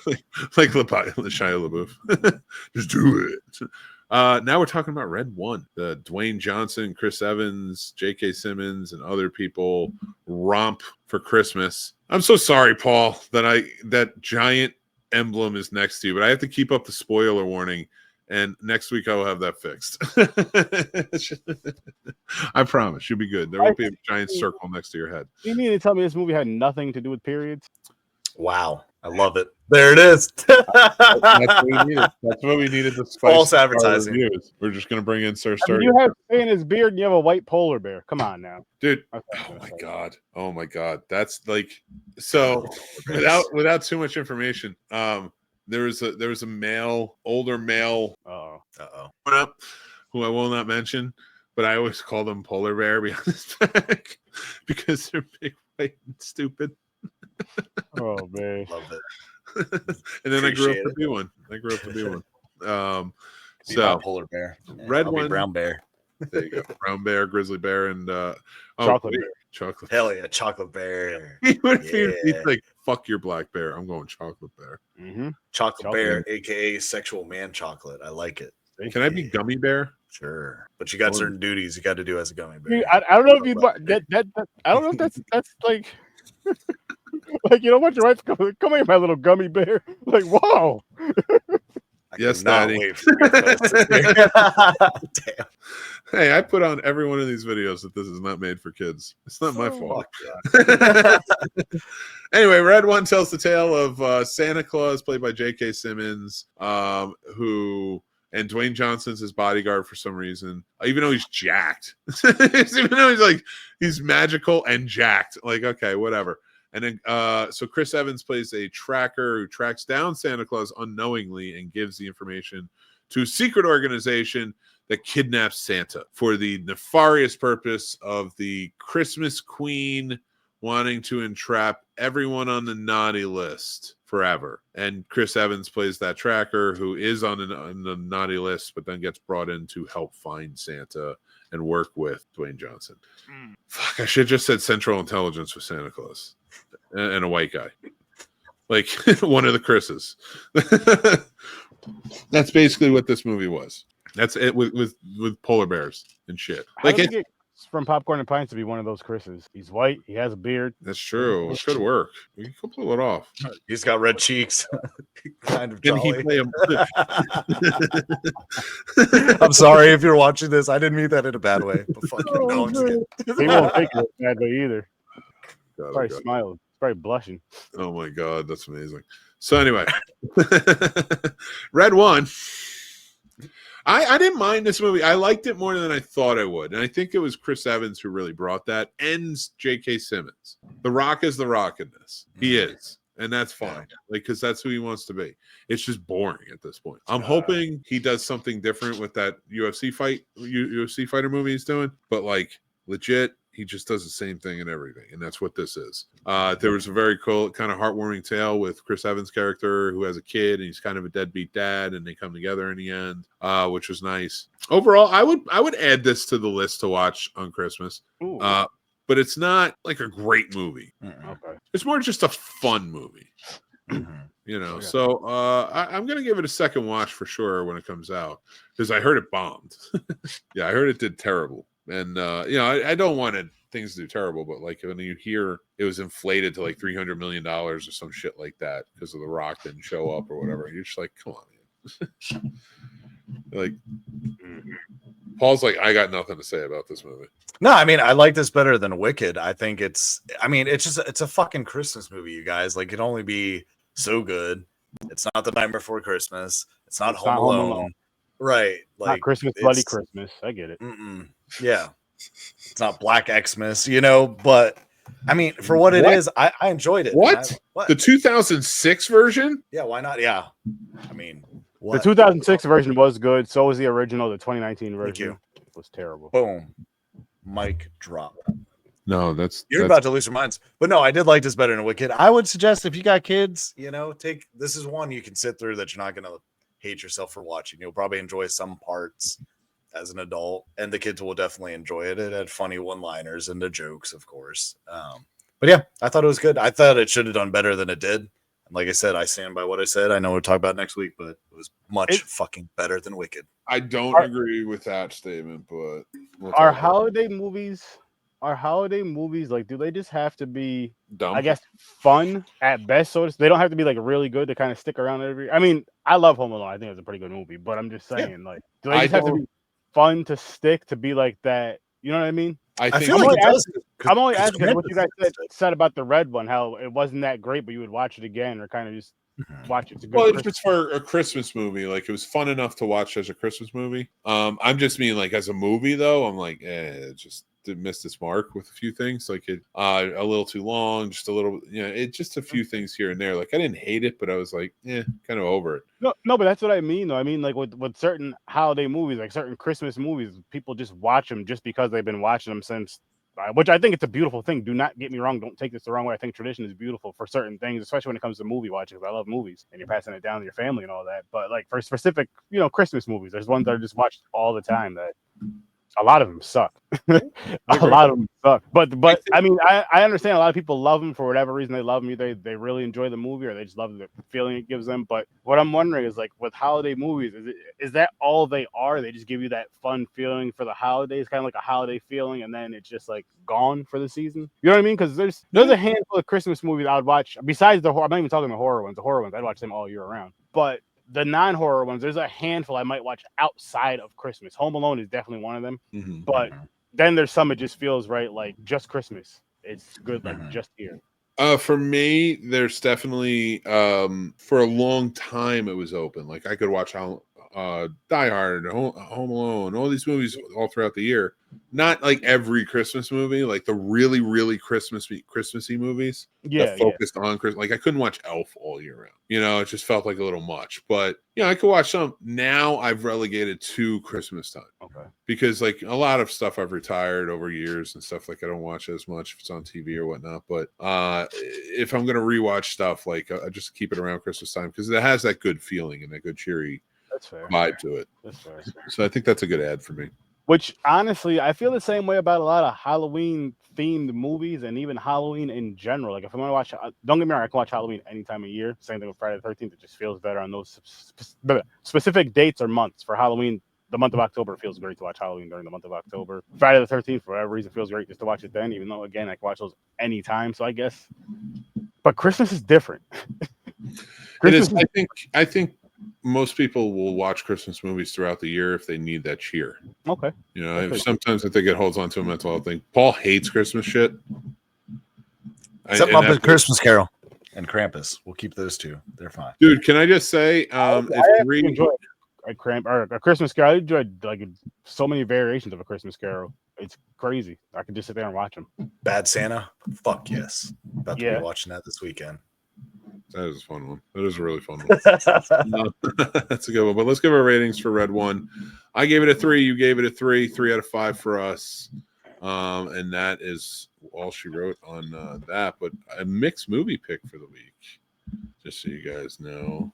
like Shia LaBeouf. Just do it. Now we're talking about Red One. The Dwayne Johnson, Chris Evans, J.K. Simmons, and other people romp for Christmas. I'm so sorry, Paul, that giant emblem is next to you, but I have to keep up the spoiler warning. And next week I will have that fixed. I promise you'll be good. There won't be a giant circle next to your head. You mean to tell me this movie had nothing to do with periods? Wow, I love it. There it is. That's what we needed. That's what we needed to spice false advertising. Reviews. We're just going to bring in Sir Sturdy. You have Santa's beard and you have a white polar bear. Come on now, dude. Oh my god. That's like so. Without too much information. There was a older male, who I will not mention, but I always call them polar bear behind his back because they're big, white, and stupid. Oh man, love it. And then I grew up to be one. So polar bear, Red One, brown bear. There you go, brown bear, grizzly bear, and chocolate bear. Chocolate. Hell yeah, chocolate bear. He's like, fuck your black bear. I'm going chocolate bear. Mm-hmm. Chocolate bear, aka sexual man chocolate. I like it. Can I be gummy bear? Sure, but you got certain duties you got to do as a gummy bear. I don't know if you I don't know if that's like like you don't want your wife to come here, my little gummy bear. Like whoa. Yes, Daddy. Damn. Hey, I put on every one of these videos that this is not made for kids. It's not my fault. Anyway, Red One tells the tale of Santa Claus, played by J.K. Simmons, who and Dwayne Johnson's his bodyguard for some reason, even though he's jacked. Even though he's magical and jacked. Like, okay, whatever. And then, so Chris Evans plays a tracker who tracks down Santa Claus unknowingly and gives the information to a secret organization that kidnaps Santa for the nefarious purpose of the Christmas Queen wanting to entrap everyone on the naughty list forever. And Chris Evans plays that tracker who is on the naughty list, but then gets brought in to help find Santa and work with Dwayne Johnson. Fuck, I should have just said Central Intelligence with Santa Claus and a white guy. Like one of the Chris's. That's basically what this movie was. That's it with polar bears and shit. Like it's from Popcorn and Pints to be one of those Chris's. He's white. He has a beard. That's true. It could work. You can pull it off. He's got red cheeks. Kind of jolly. I'm sorry if you're watching this. I didn't mean that in a bad way. But fuck you. No, he won't take it badly either. Probably smiling. Probably blushing. Oh my god, that's amazing. So anyway, Red One. I didn't mind this movie. I liked it more than I thought I would. And I think it was Chris Evans who really brought that. And J.K. Simmons. The Rock is The Rock in this. He is. And that's fine. Like, because that's who he wants to be. It's just boring at this point. I'm hoping he does something different with that UFC fighter movie he's doing. But, like, legit, he just does the same thing and everything. And that's what this is. There was a very cool, kind of heartwarming tale with Chris Evans' character who has a kid and he's kind of a deadbeat dad and they come together in the end, which was nice. Overall, I would add this to the list to watch on Christmas. But it's not like a great movie. Okay. It's more just a fun movie. You know, so I'm going to give it a second watch for sure when it comes out because I heard it bombed. Yeah, I heard it did terrible. And, you know, I don't want things to do terrible, but like when you hear it was inflated to like $300 million or some shit like that because of The Rock didn't show up or whatever, you're just like, come on, man. Like, Paul's like, I got nothing to say about this movie. No, I mean, I like this better than Wicked. I think it's a fucking Christmas movie, you guys. Like, it can only be so good. It's not The Nightmare Before Christmas. It's not Home Alone. Right. Like, not Christmas, Bloody Christmas. I get it. Yeah. It's not Black Xmas, you know, but I mean, for what it is, I enjoyed it. What? The 2006 version? Yeah, why not? Yeah. I mean, the 2006 version was good. So was the original. The 2019 version was terrible. Boom. Mic drop. No, you're about to lose your minds. But no, I did like this better than Wicked. I would suggest if you got kids, you know, this is one you can sit through that you're not going to hate yourself for watching. You'll probably enjoy some parts as an adult, and the kids will definitely enjoy it. It had funny one-liners and the jokes, of course. But yeah, I thought it was good. I thought it should have done better than it did. Like I said, I stand by what I said. I know we'll talk about next week, but it was much fucking better than Wicked. I don't agree with that statement, but Are holiday movies like, do they just have to be, dumb. I guess, fun at best? So they don't have to be like really good to kind of stick around every. I mean, I love Home Alone. I think it's a pretty good movie, but I'm just saying, like, do they I just have to don't- be fun to stick to be like that? You know what I mean? I think feel like it does. I'm only asking because what you guys said about the red one, how it wasn't that great, but you would watch it again or kind of just watch it. Well, if it's for a Christmas movie, like it was fun enough to watch as a Christmas movie. I'm just mean like as a movie though, I'm like, it just did miss its mark with a few things. Like it a little too long, just a little, it just a few things here and there. Like I didn't hate it, but I was like, kind of over it. No, but that's what I mean though. I mean, like with certain holiday movies, like certain Christmas movies, people just watch them just because they've been watching them since. Which I think it's a beautiful thing. Do not get me wrong. Don't take this the wrong way. I think tradition is beautiful for certain things, especially when it comes to movie watching. Because I love movies, and you're passing it down to your family and all that. But like for specific, Christmas movies, there's ones that are just watched all the time that a lot of them suck. A lot of them suck. But I mean, I understand a lot of people love them for whatever reason they love them. Either they really enjoy the movie or they just love the feeling it gives them. But what I'm wondering is like with holiday movies, is that all they are? They just give you that fun feeling for the holidays, kind of like a holiday feeling, and then it's just like gone for the season. You know what I mean? Because there's a handful of Christmas movies I would watch besides the horror. I'm not even talking the horror ones. The horror ones I'd watch them all year round. But the non-horror ones, there's a handful I might watch outside of Christmas. Home Alone is definitely one of them. Mm-hmm. But then there's some it just feels right, like just Christmas. It's good, like just here. For me, there's definitely for a long time it was open. Like I could watch Die Hard, Home Alone, all these movies all throughout the year. Not like every Christmas movie, like the really, really Christmassy movies. Yeah, focused on Christmas. Like I couldn't watch Elf all year round. It just felt like a little much. But I could watch some. Now I've relegated to Christmas time. Okay. Because like a lot of stuff I've retired over years and stuff, like I don't watch as much if it's on TV or whatnot. But if I'm gonna rewatch stuff, like I just keep it around Christmas time because it has that good feeling and that good cheery vibe to it. That's fair. So I think that's a good ad for me. Which honestly, I feel the same way about a lot of Halloween themed movies and even Halloween in general. Like if I'm gonna watch, don't get me wrong, I can watch Halloween any time of year. Same thing with Friday the 13th. It just feels better on those specific dates or months. For Halloween, the month of October feels great to watch Halloween during the month of October. Friday the 13th, for whatever reason, feels great just to watch it then. Even though again, I can watch those anytime. So I guess, but Christmas is different. I think most people will watch Christmas movies throughout the year if they need that cheer. Okay. Sometimes I think it holds on to a mental health thing. Paul hates Christmas shit. Except Muppet Christmas Carol and Krampus. We'll keep those two. They're fine. Dude, can I just say, I enjoy a Christmas Carol. I enjoyed like so many variations of a Christmas Carol. It's crazy. I could just sit there and watch them. Bad Santa? Fuck yes. About to be watching that this weekend. That is a fun one. That is a really fun one. That's a good one. But let's give our ratings for Red One. I gave it a 3. You gave it a 3. 3 out of 5 for us. And that is all she wrote on that. But a mixed movie pick for the week, just so you guys know.